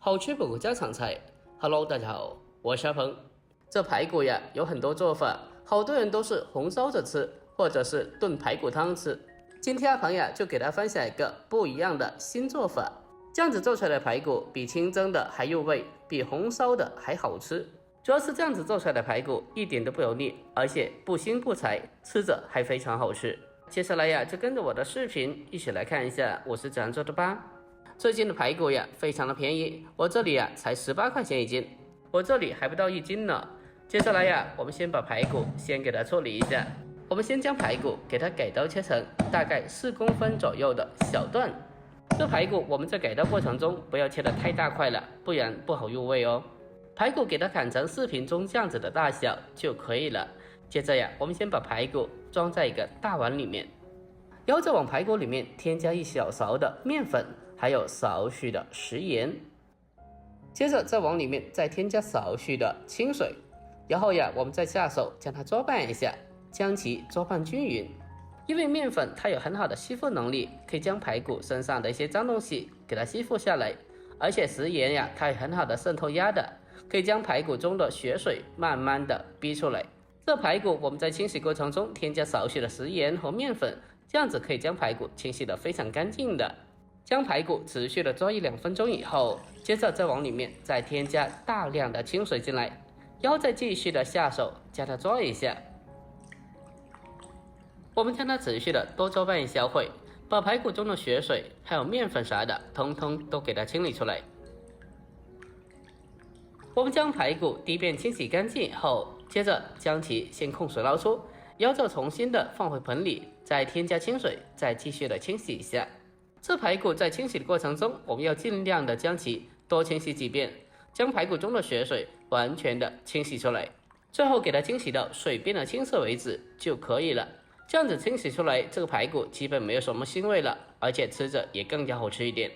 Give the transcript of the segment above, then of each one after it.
好吃不家常菜。Hello， 大家好，我是阿鹏。这排骨呀有很多做法，好多人都是红烧着吃，或者是炖排骨汤吃。今天阿鹏呀就给大家分享一个不一样的新做法。这样子做出来的排骨比清蒸的还入味，比红烧的还好吃。主要是这样子做出来的排骨一点都不油腻，而且不腥不柴，吃着还非常好吃。接下来呀就跟着我的视频一起来看一下我是怎样做的吧。最近的排骨呀非常的便宜，我这里呀才18块钱一斤，我这里还不到1斤呢。接下来呀我们先把排骨先给它处理一下。我们先将排骨给它改刀切成大概4公分左右的小段。这排骨我们在改刀过程中不要切得太大块了，不然不好入味哦。排骨给它砍成视频中这样子的大小就可以了。接着呀我们先把排骨装在一个大碗里面，然后再往排骨里面添加1小勺的面粉，还有少许的食盐，接着再往里面再添加少许的清水，然后呀我们再下手将它搅拌一下，将其搅拌均匀。因为面粉它有很好的吸附能力，可以将排骨身上的一些脏东西给它吸附下来，而且食盐呀它有很好的渗透压的，可以将排骨中的血水慢慢的逼出来。这排骨我们在清洗过程中添加少许的食盐和面粉，这样子可以将排骨清洗得非常干净的。将排骨持续的抓1-2分钟以后，接着再往里面再添加大量的清水进来，然后再继续的下手将它抓一下。我们将它持续的多搅拌一小会，把排骨中的血水还有面粉啥的通通都给它清理出来。我们将排骨第一遍清洗干净以后，接着将其先控水捞出，然后再重新的放回盆里，再添加清水，再继续的清洗一下。这排骨在清洗的过程中，我们要尽量的将其多清洗几遍，将排骨中的血水完全的清洗出来，最后给它清洗到水变得清澈为止就可以了。这样子清洗出来，这个排骨基本没有什么腥味了，而且吃着也更加好吃一点。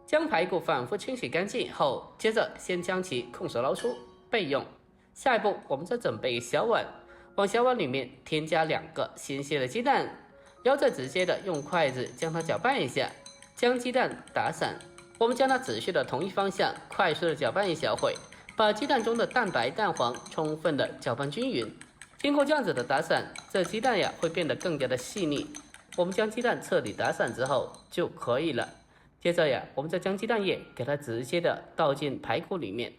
将排骨反复清洗干净以后，接着先将其控水捞出备用。下一步我们再准备小碗，往小碗里面添加2个新鲜的鸡蛋，然后再直接的用筷子将它搅拌一下，将鸡蛋打散。我们将它持续的同一方向快速的搅拌一小会，把鸡蛋中的蛋白蛋黄充分的搅拌均匀。经过这样子的打散，这鸡蛋呀会变得更加的细腻。我们将鸡蛋彻底打散之后就可以了。接着呀我们再将鸡蛋液给它直接的倒进排骨里面，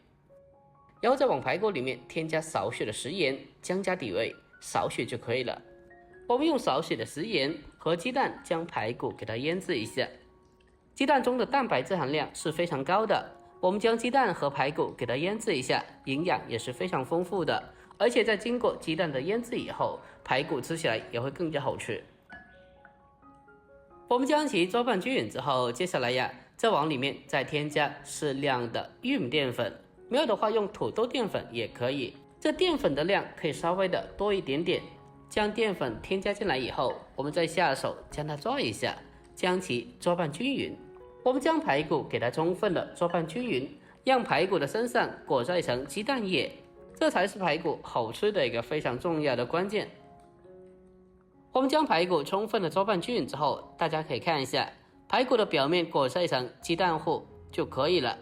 然后再往排骨里面添加少许的食盐，将加底味，少许就可以了。我们用少许的食盐和鸡蛋将排骨给它腌制一下。鸡蛋中的蛋白质含量是非常高的，我们将鸡蛋和排骨给它腌制一下，营养也是非常丰富的，而且在经过鸡蛋的腌制以后，排骨吃起来也会更加好吃。我们将其搅拌均匀之后，接下来呀再往里面再添加适量的玉米淀粉，没有的话用土豆淀粉也可以，这淀粉的量可以稍微的多一点点。将淀粉添加进来以后，我们再下手将它抓一下，将其搅拌均匀。我们将排骨给它充分的搅拌均匀，让排骨的身上裹上一层鸡蛋液，这才是排骨好吃的一个非常重要的关键。我们将排骨充分的搅拌均匀之后，大家可以看一下排骨的表面裹上一层鸡蛋糊就可以了。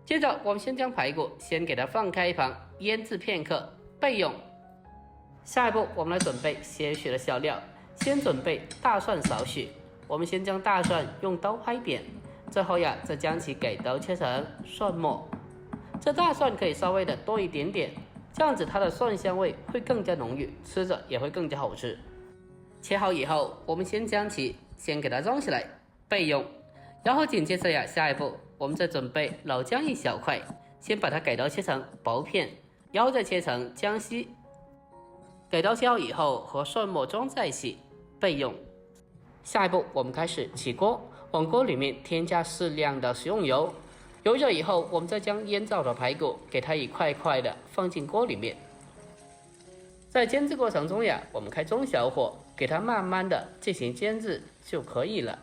接着我们先将排骨先给它放开一旁腌制片刻备用。下一步我们来准备些许的小料，先准备大蒜少许，我们先将大蒜用刀拍扁，最后呀再将其改刀切成蒜末。这大蒜可以稍微的多一点点，这样子它的蒜香味会更加浓郁，吃着也会更加好吃。切好以后，我们先将其先给它装起来备用。然后紧接着呀下一步我们再准备老姜1小块，先把它改刀切成薄片，然后再切成姜丝，改刀切好以后和蒜末装在一起备用。下一步我们开始起锅，往锅里面添加适量的食用油，油热以后我们再将腌造的排骨给它一块块的放进锅里面。在煎制过程中呀，我们开中小火给它慢慢的进行煎制就可以了。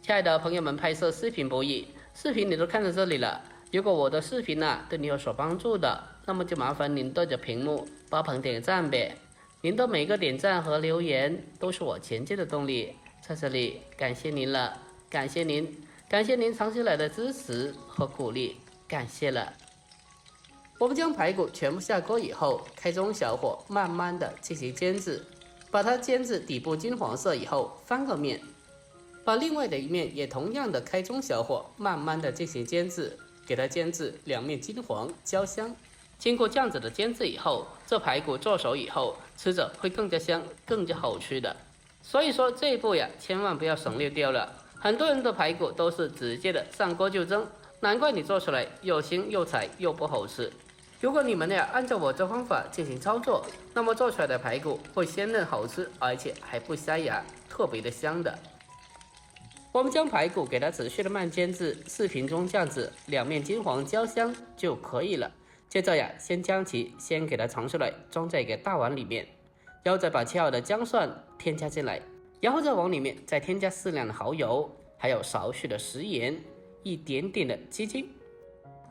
亲爱的朋友们，拍摄视频不易，视频你都看到这里了，如果我的视频对你有所帮助的，那么就麻烦您对着屏幕帮鹏点个赞呗。您的每个点赞和留言都是我前进的动力，在这里感谢您了，感谢您。感谢您长期来的支持和鼓励，感谢了。我们将排骨全部下锅以后，开中小火慢慢的进行煎制，把它煎至底部金黄色以后，翻个面，把另外的一面也同样的开中小火慢慢的进行煎制，给它煎至两面金黄焦香。经过这样子的煎制以后，这排骨做熟以后，吃着会更加香，更加好吃的。所以说这一步呀，千万不要省略掉了。很多人的排骨都是直接的上锅就蒸，难怪你做出来又腥又柴又不好吃。如果你们呀按照我这方法进行操作，那么做出来的排骨会鲜嫩好吃，而且还不塞牙，特别的香的。我们将排骨给它持续的慢煎至视频中这样子，两面金黄焦香就可以了。接着呀，先给它盛出来，装在一个大碗里面，然后再把切好的姜蒜添加进来，然后在碗里面再添加适量的蚝油，还有少许的食盐，一点点的鸡精。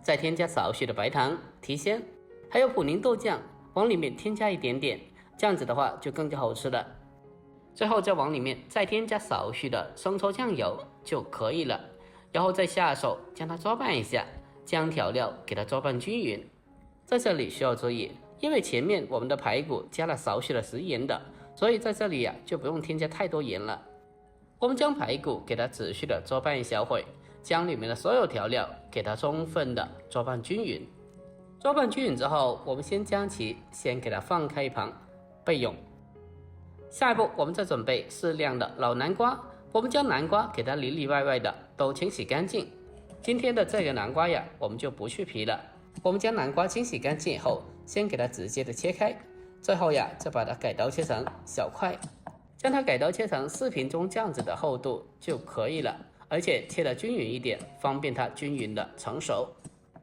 再添加少许的白糖提鲜，还有普宁豆酱，往里面添加一点点，这样子的话就更加好吃了。最后在往里面再添加少许的生抽酱油就可以了，然后再下手将它抓拌一下，将调料给它抓拌均匀。在这里需要注意，因为前面我们的排骨加了少许的食盐的，所以在这里呀就不用添加太多盐了。我们将排骨给它持续的抓拌一小会，将里面的所有调料给它充分的抓拌均匀。抓拌均匀之后，我们先给它放开一旁备用。下一步我们再准备适量的老南瓜，我们将南瓜给它里里外外的都清洗干净。今天的这个南瓜呀，我们就不去皮了。我们将南瓜清洗干净以后，先给它直接的切开，最后呀再把它改刀切成小块，将它改刀切成视频中这样子的厚度就可以了，而且切得均匀一点，方便它均匀的成熟。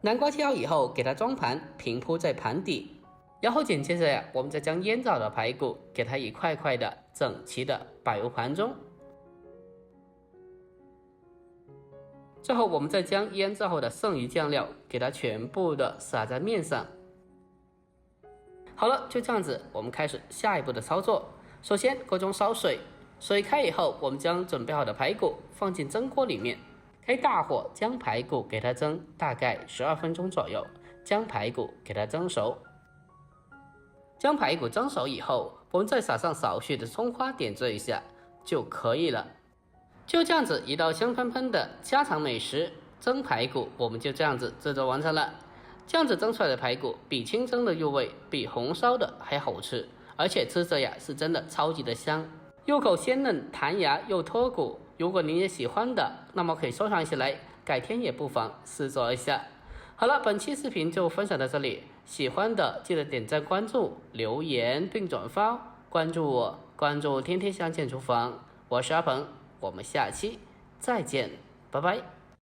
南瓜切好以后，给它装盘平铺在盘底，然后紧接着呀，我们再将腌制好的排骨给它一块块的整齐的摆入盘中。最后我们再将腌制后的剩余酱料给它全部的撒在面上。好了，就这样子，我们开始下一步的操作。首先锅中烧水，水开以后，我们将准备好的排骨放进蒸锅里面，开大火将排骨给它蒸大概12分钟左右，将排骨给它蒸熟。将排骨蒸熟以后，我们再撒上少许的葱花点缀一下就可以了。就这样子，一道香喷喷的家常美食蒸排骨，我们就这样子制作完成了。这样子蒸出来的排骨比清蒸的入味，比红烧的还好吃，而且吃着呀是真的超级的香，入口鲜嫩弹牙又脱骨。如果您也喜欢的，那么可以收藏起来，改天也不妨试做一下。好了，本期视频就分享到这里，喜欢的记得点赞关注留言并转发，关注我，关注天天相见厨房，我是阿鹏，我们下期再见，拜拜。